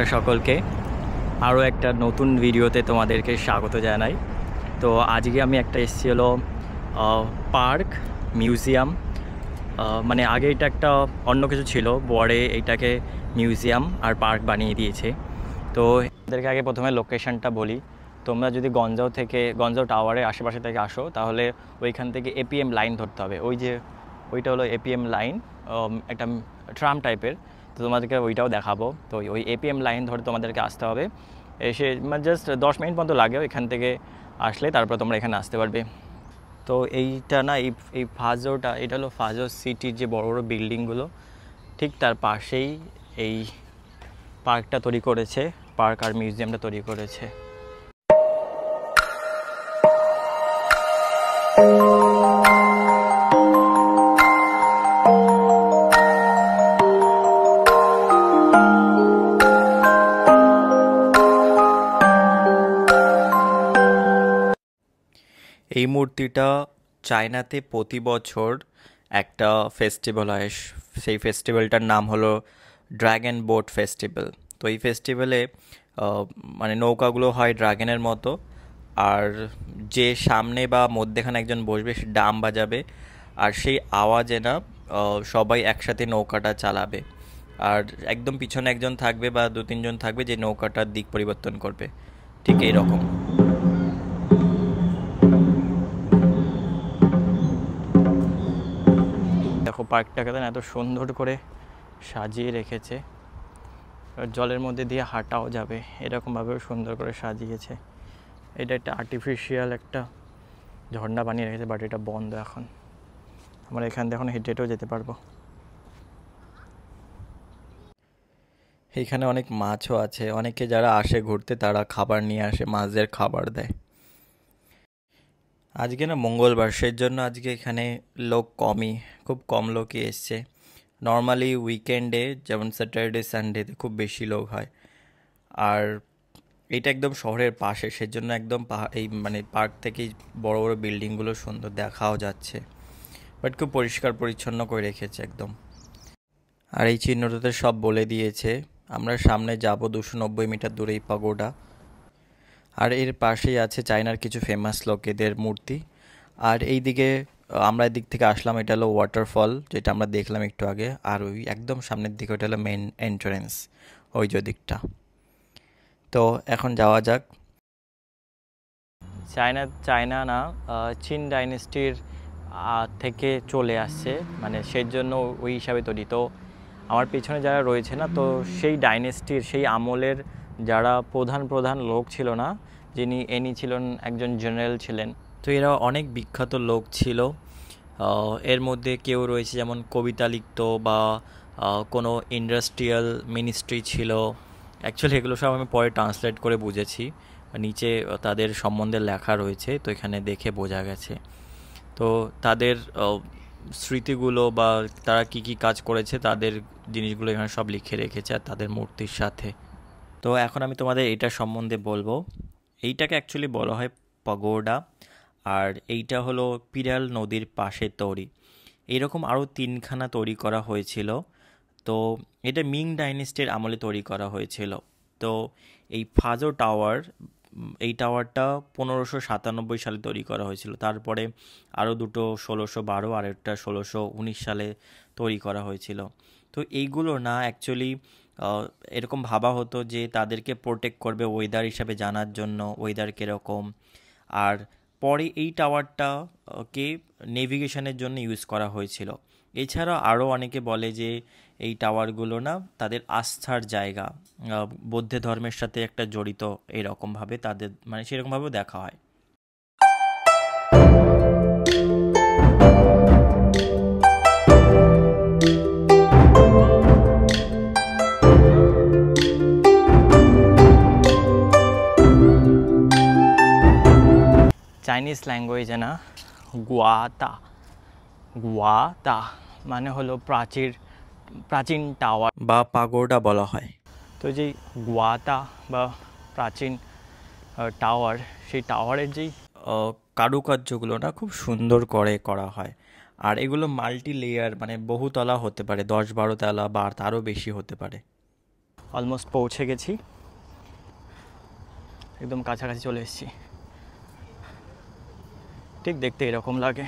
নমস্কার সকলকে, আরও একটা নতুন ভিডিওতে তোমাদেরকে স্বাগত জানাই। তো আজকে আমি একটা এসেছি হলো পার্ক মিউজিয়াম, মানে আগে এটা একটা অন্য কিছু ছিল, পরে এইটাকে মিউজিয়াম আর পার্ক বানিয়ে দিয়েছে। তো এদেরকে আগে প্রথমে লোকেশনটা বলি। তোমরা যদি গঞ্জাও টাওয়ারের আশেপাশে থেকে আসো, তাহলে ওইখান থেকে এপিএম লাইন ধরতে হবে। ওইটা হলো এপিএম লাইন, একটা ট্রাম টাইপের। তো তোমাদেরকে ওইটাও দেখাবো। তো ওই এপিএম লাইন ধরে তোমাদেরকে আসতে হবে। এসে মানে জাস্ট 10 মিনিট মতো লাগে এখান থেকে আসলে, তারপর তোমরা এখানে আসতে পারবে। তো এইটা না, এই ফাজোটা, এটা হলো ফাজো সিটির যে বড় বড় বিল্ডিংগুলো, ঠিক তার পাশেই এই পার্কটা তৈরি করেছে, পার্ক আর মিউজিয়ামটা তৈরি করেছে। এই মূর্তিটা চায়নাতে প্রতি বছর একটা ফেস্টিভ্যাল হয়, সেই ফেস্টিভ্যালটার নাম হলো ড্রাগন বোট ফেস্টিভ্যাল। তো এই ফেস্টিভ্যালে মানে নৌকাগুলো হয় ড্রাগনের মতো, আর যে সামনে বা মধ্যেখানে একজন বসবে, সে ডাম বাজাবে, আর সেই আওয়াজে না সবাই একসাথে নৌকাটা চালাবে। আর একদম পিছনে একজন থাকবে বা 2-3 জন থাকবে যে নৌকাটার দিক পরিবর্তন করবে, ঠিক এইরকম। দেখো পার্কটাকে না এত সুন্দর করে সাজিয়ে রেখেছে, জলের মধ্যে দিয়ে হাঁটাও যাবে এরকমভাবেও সুন্দর করে সাজিয়েছে। এটা একটা আর্টিফিশিয়াল একটা ঝর্ণা বানিয়ে রেখেছে, বাট এটা বন্ধ এখন। আমরা এখান থেকে এখন হেঁটে হেঁটেও যেতে পারবো। এইখানে অনেক মাছও আছে, অনেকে যারা আসে ঘুরতে তারা খাবার নিয়ে আসে, মাছদের খাবার দেয়। আজকে না মঙ্গলবার, সেই জন্য আজকে এখানে লোক কমই, খুব কম লোকই এসছে। নর্মালি উইকেন্ডে যেমন স্যাটারডে সানডেতে খুব বেশি লোক হয়। আর এটা একদম শহরের পাশে, সেজন্য একদম এই মানে পার্ক থেকেই বড় বড় বিল্ডিংগুলো সুন্দর দেখাও যাচ্ছে, বাট খুব পরিষ্কার পরিচ্ছন্ন করে রেখেছে একদম। আর এই চিহ্নটাতে সব বলে দিয়েছে। আমরা সামনে যাব 290 মিটার দূরে এই পাগোডা, আর এর পাশেই আছে চায়নার কিছু ফেমাস লোকেদের মূর্তি। আর এই দিকে আমরা এদিক থেকে আসলাম, এটা হলো ওয়াটারফল যেটা আমরা দেখলাম একটু আগে। আর ওই একদম সামনের দিকে ওটা হলো মেন এন্ট্রান্স, ওই যে দিকটা। তো এখন যাওয়া যাক। চায়না না, চীন ডাইনেস্টির থেকে চলে আসছে, মানে সেই জন্য ওই হিসাবে তৈরি। তো আমার পেছনে যারা রয়েছে না, তো সেই ডাইনেস্টির, সেই আমলের যারা প্রধান প্রধান লোক ছিল না, ইনি ছিলেন একজন জেনারেল ছিলেন। তো এরা অনেক বিখ্যাত লোক ছিল। এর মধ্যে কেউ রয়েছে যেমন কবিতা লিখত, বা কোনো ইন্ডাস্ট্রিয়াল মিনিস্ট্রি ছিল। অ্যাকচুয়ালি এগুলো সব আমি পরে ট্রান্সলেট করে বুঝেছি, নিচে তাদের সম্বন্ধে লেখা রয়েছে, তো এখানে দেখে বোঝা গেছে। তো তাদের স্মৃতিগুলো বা তারা কি কি কাজ করেছে, তাদের জিনিসগুলো এখানে সব লিখে রেখেছে আর তাদের মূর্তির সাথে। তো এখন আমি তোমাদের এইটা সম্বন্ধে বলবো। এইটাকে অ্যাকচুয়ালি বলা হয় পাগোডা, আর এইটা হলো পিরাল নদীর পাশে তৈরি। এইরকম আরও 3খানা তৈরি করা হয়েছিল। তো এটা মিং ডাইনেস্টির আমলে তৈরি করা হয়েছিল। তো এই ফাজো টাওয়ার, এই টাওয়ারটা 1597 সালে তৈরি করা হয়েছিল। তারপরে আরও দুটো 1612 আর একটা 1619 সালে তৈরি করা হয়েছিল। তো এইগুলো না অ্যাকচুয়ালি এরকম ভাবা হতো যে তাদেরকে প্রোটেক্ট করবে ওয়েদার হিসাবে, জানার জন্য ওয়েদার কীরকম। আর পরে এই টাওয়ারটা কে নেভিগেশনের জন্য ইউজ করা হয়েছিল। এছাড়া আরও অনেকে বলে যে এই টাওয়ারগুলো না তাদের আস্থার জায়গা, বৌদ্ধ ধর্মের সাথে একটা জড়িত, এরকমভাবে তাদের মানে সেরকমভাবেও দেখা হয়। চাইনিজ ল্যাঙ্গুয়েজে না গুয়াতা মানে হলো প্রাচীন টাওয়ার বা পাগোডা বলা হয়। তো যেই গুয়াতা বা প্রাচীন টাওয়ার, সেই টাওয়ারের যেই কারুকার্যগুলো না খুব সুন্দর করে করা হয়। আর এগুলো মাল্টি লেয়ার, মানে বহুতলা হতে পারে, 10-12 তলা বা তারও বেশি হতে পারে। অলমোস্ট পৌঁছে গেছি, একদম কাছাকাছি চলে এসেছি। ঠিক দেখতে এরকম লাগে।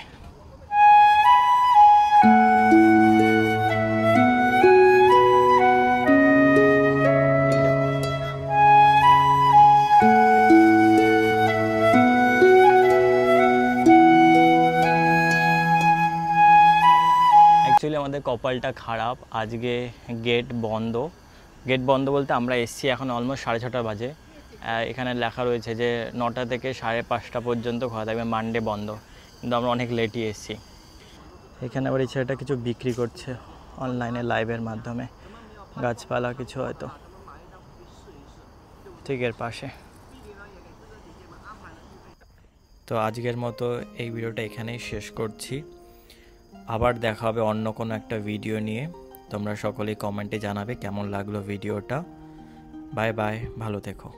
অ্যাকচুয়ালি আমাদের কপালটা খারাপ, আজকে গেট বন্ধ। গেট বন্ধ বলতে আমরা এসছি এখন অলমোস্ট 6:30 বাজে। এখানে লেখা রয়েছে যে 9টা থেকে 5:30 পর্যন্ত খোলা থাকবে, মানডে বন্ধ, কিন্তু আমরা অনেক লেটই এসছি। এখানে আবার এই ছেলেটা কিছু বিক্রি করছে অনলাইনে লাইভের মাধ্যমে, গাছপালা কিছু হয়তো, ঠিক এর পাশে। তো আজকের মতো এই ভিডিওটা এখানেই শেষ করছি। আবার দেখা হবে অন্য কোনো একটা ভিডিও নিয়ে। তোমরা সকলেই কমেন্টে জানাবে কেমন লাগলো ভিডিওটা। বাই বাই, ভালো থেকো।